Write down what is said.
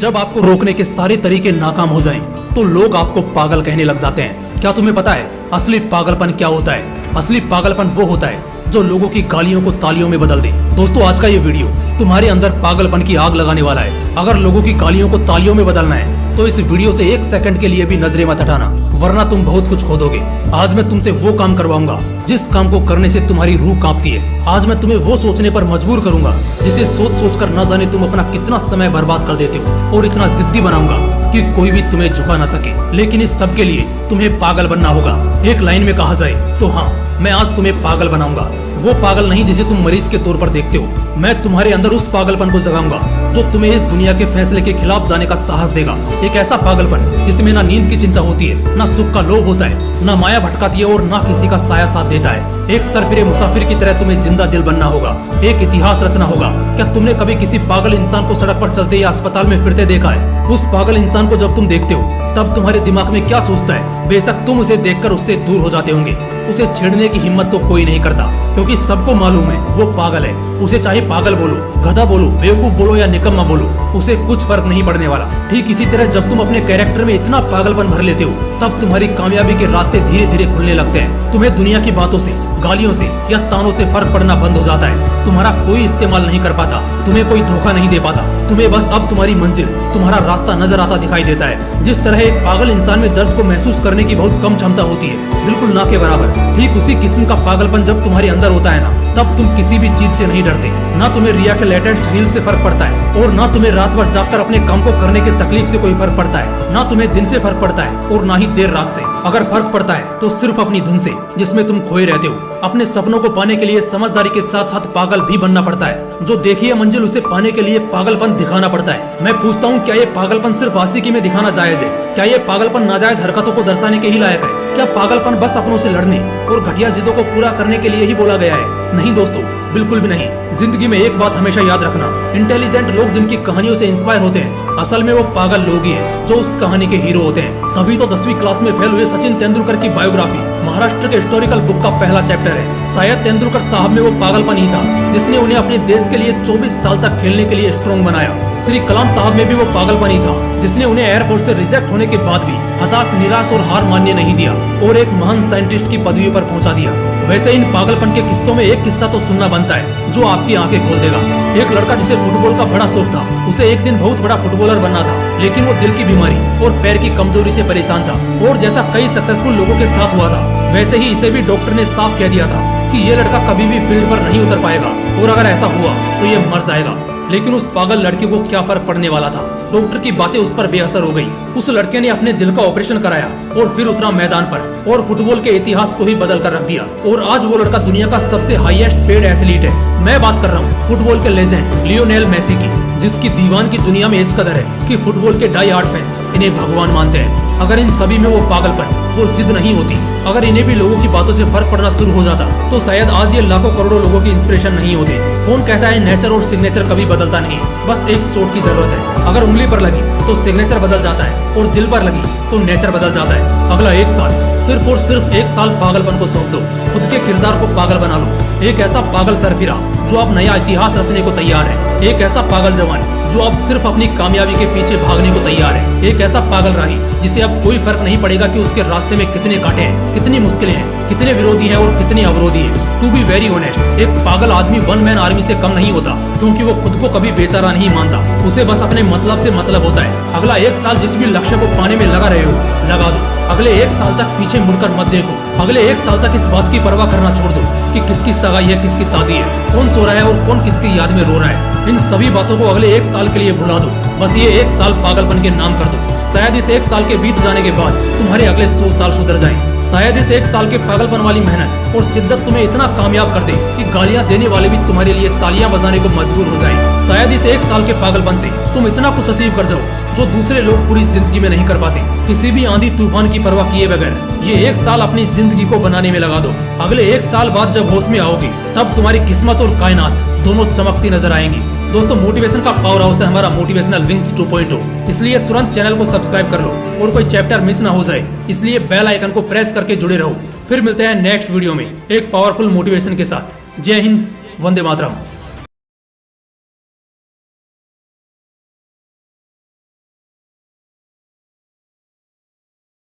जब आपको रोकने के सारे तरीके नाकाम हो जाएं, तो लोग आपको पागल कहने लग जाते हैं। क्या तुम्हें पता है असली पागलपन क्या होता है? असली पागलपन वो होता है जो लोगों की गालियों को तालियों में बदल दे। दोस्तों, आज का ये वीडियो तुम्हारे अंदर पागलपन की आग लगाने वाला है। अगर लोगों की गालियों को तालियों में बदलना है तो इस वीडियो से 1 सेकंड के लिए भी नजरें मत हटाना, वरना तुम बहुत कुछ खो दोगे। आज मैं तुमसे वो काम करवाऊंगा जिस काम को करने से तुम्हारी रूह कांपती है। आज मैं तुम्हें वो सोचने पर मजबूर करूंगा जिसे सोच सोच कर न जाने तुम अपना कितना समय बर्बाद कर देते हो, और इतना जिद्दी बनाऊंगा कि कोई भी तुम्हें झुका ना सके। लेकिन इस सब के लिए तुम्हें पागल बनना होगा। एक लाइन में कहा जाए तो हाँ, मैं आज तुम्हें पागल बनाऊंगा। वो पागल नहीं जिसे तुम मरीज के तौर पर देखते हो। मैं तुम्हारे अंदर उस पागलपन को जगाऊंगा जो तुम्हें इस दुनिया के फैसले के खिलाफ जाने का साहस देगा। एक ऐसा पागलपन जिसमें ना नींद की चिंता होती है, ना सुख का लोभ होता है, ना माया भटकाती है और ना किसी का साया साथ देता है। एक सरफिरे मुसाफिर की तरह तुम्हें जिंदा दिल बनना होगा, एक इतिहास रचना होगा। क्या तुमने कभी किसी पागल इंसान को सड़क पर चलते या अस्पताल में फिरते देखा है? उस पागल इंसान को जब तुम देखते हो तब तुम्हारे दिमाग में क्या सोचता है? बेशक तुम उसे देखकर उससे दूर हो जाते होंगे। उसे छेड़ने की हिम्मत तो कोई नहीं करता, क्योंकि सबको मालूम है वो पागल है। उसे चाहे पागल बोलो, गधा बोलो, बेवकूफ बोलो या निकम्मा बोलो, उसे कुछ फर्क नहीं पड़ने वाला। ठीक इसी तरह जब तुम अपने कैरेक्टर में इतना पागलपन भर लेते हो, तब तुम्हारी कामयाबी के रास्ते धीरे धीरे खुलने लगते हैं। तुम्हें दुनिया की बातों से, गालियों से या तानों से फर्क पड़ना बंद हो जाता है। तुम्हारा कोई इस्तेमाल नहीं कर पाता, तुम्हें कोई धोखा नहीं दे पाता। तुम्हें बस अब तुम्हारी मंजिल, तुम्हारा रास्ता नजर आता दिखाई देता है। जिस तरह एक पागल इंसान में दर्द को महसूस करने की बहुत कम क्षमता होती है, बिल्कुल ना के बराबर, ठीक उसी किस्म का पागलपन जब तुम्हारे अंदर होता है ना, तब तुम किसी भी चीज से नहीं डरते। ना तुम्हें रिया के लेटेस्ट रील से फर्क पड़ता है, और ना तुम्हें रात भर जागकर अपने काम को करने की तकलीफ से कोई फर्क पड़ता है। ना तुम्हें दिन से फर्क पड़ता है, और ना ही देर रात से। अगर फर्क पड़ता है तो सिर्फ अपनी धुन से, जिसमें तुम खोए रहते हो। अपने सपनों को पाने के लिए समझदारी के साथ साथ पागल भी बनना पड़ता है। जो देखी है मंजिल, उसे पाने के लिए पागलपन दिखाना पड़ता है। मैं पूछता हूँ, क्या ये पागलपन सिर्फ आशिकी में दिखाना जायज है? क्या ये पागलपन नाजायज हरकतों को दर्शाने के ही लायक है? क्या पागलपन बस अपनों से लड़ने और घटिया जिद्दों को पूरा करने के लिए ही बोला गया है? नहीं दोस्तों, बिल्कुल भी नहीं। जिंदगी में एक बात हमेशा याद रखना, इंटेलिजेंट लोग जिनकी कहानियों से इंस्पायर होते हैं, असल में वो पागल लोग ही हैं जो उस कहानी के हीरो होते हैं। तभी तो 10वीं क्लास में फेल हुए सचिन तेंदुलकर की बायोग्राफी महाराष्ट्र के हिस्टोरिकल बुक का पहला चैप्टर है। शायद तेंदुलकर साहब में वो पागलपन ही था जिसने उन्हें अपने देश के लिए 24 साल तक खेलने के लिए स्ट्रॉन्ग बनाया। श्री कलाम साहब में भी वो पागलपन ही था जिसने उन्हें एयरफोर्स से रिजेक्ट होने के बाद भी हताश, निराश और हार मानने नहीं दिया, और एक महान साइंटिस्ट की पदवी पर पहुंचा दिया। वैसे इन पागलपन के किस्सों में एक किस्सा तो सुनना बनता है जो आपकी आंखें खोल देगा। एक लड़का जिसे फुटबॉल का बड़ा शौक था, उसे एक दिन बहुत बड़ा फुटबॉलर बनना था, लेकिन वो दिल की बीमारी और पैर की कमजोरी से परेशान था। और जैसा कई सक्सेसफुल लोगों के साथ हुआ था, वैसे ही इसे भी डॉक्टर ने साफ कह दिया था कि ये लड़का कभी भी फील्ड पर नहीं उतर पाएगा, और अगर ऐसा हुआ तो ये मर जाएगा। लेकिन उस पागल लड़के को क्या फर्क पड़ने वाला था? डॉक्टर की बातें उस पर बेअसर हो गई। उस लड़के ने अपने दिल का ऑपरेशन कराया और फिर उतरा मैदान पर, और फुटबॉल के इतिहास को ही बदल कर रख दिया। और आज वो लड़का दुनिया का सबसे हाईएस्ट पेड एथलीट है। मैं बात कर रहा हूँ फुटबॉल के लेजेंड लियोनेल मेसी की, जिसकी दीवान की दुनिया में इस कदर है कि फुटबॉल के डाई हार्ड फैंस इन्हें भगवान मानते हैं। अगर इन सभी में वो पागलपन, वो जिद नहीं होती, अगर इन्हें भी लोगों की बातों से फर्क पड़ना शुरू हो जाता, तो शायद आज ये लाखों करोड़ों लोगों की इंस्पिरेशन नहीं होते। कौन कहता है नेचर और सिग्नेचर कभी बदलता नहीं? बस एक चोट की जरूरत है। अगर उंगली पर लगी तो सिग्नेचर बदल जाता है, और दिल पर लगी तो नेचर बदल जाता है। अगला 1 साल, सिर्फ और सिर्फ 1 साल पागलपन को सौंप दो। खुद के किरदार को पागल बना लो। एक ऐसा पागल सरफिरा जो अब नया इतिहास रचने को तैयार है। एक ऐसा पागल जवान जो अब सिर्फ अपनी कामयाबी के पीछे भागने को तैयार है। एक ऐसा पागल राही जिसे अब कोई फर्क नहीं पड़ेगा कि उसके रास्ते में कितने कांटे हैं, कितनी मुश्किलें हैं, कितने विरोधी हैं और कितने अवरोधी हैं। टू बी वेरी ऑनेस्ट, एक पागल आदमी 1 मैन आर्मी से कम नहीं होता, क्योंकि वो खुद को कभी बेचारा नहीं मानता। उसे बस अपने मतलब से मतलब होता है। अगला 1 साल जिस भी लक्ष्य को पाने में लगा रहे हो, लगा दो। अगले 1 साल तक पीछे मुड़कर मत देखो। अगले 1 साल तक इस बात की परवाह करना छोड़ दो कि किसकी सगाई है, किसकी शादी है, कौन सो रहा है और कौन किसकी याद में रो रहा है। इन सभी बातों को अगले 1 साल के लिए भुला दो। बस ये 1 साल पागलपन के नाम कर दो। शायद इस 1 साल के बीत जाने के बाद तुम्हारे अगले 100 साल सुधर जाएं। शायद इस 1 साल के पागलपन वाली मेहनत और शिद्दत तुम्हें इतना कामयाब कर दे कि गालियां देने वाले भी तुम्हारे लिए तालियां बजाने को मजबूर हो जाएं। शायद इस 1 साल के पागलपन से तुम इतना कुछ अचीव कर जाओ जो दूसरे लोग पूरी जिंदगी में नहीं कर पाते, किसी भी आंधी तूफान की परवाह किए बगैर। ये 1 साल अपनी जिंदगी को बनाने में लगा दो। अगले 1 साल बाद जब होश में आओगे, तब तुम्हारी किस्मत और कायनात दोनों चमकती नजर आएंगी। दोस्तों, मोटिवेशन का पावर हाउस है हमारा मोटिवेशनल विंग्स 2.0, इसलिए तुरंत चैनल को सब्सक्राइब कर लो और कोई चैप्टर मिस ना हो जाए, इसलिए बेल आइकन को प्रेस करके जुड़े रहो। फिर मिलते हैं नेक्स्ट वीडियो में एक पावरफुल मोटिवेशन के साथ। जय हिंद, वंदे मातरम।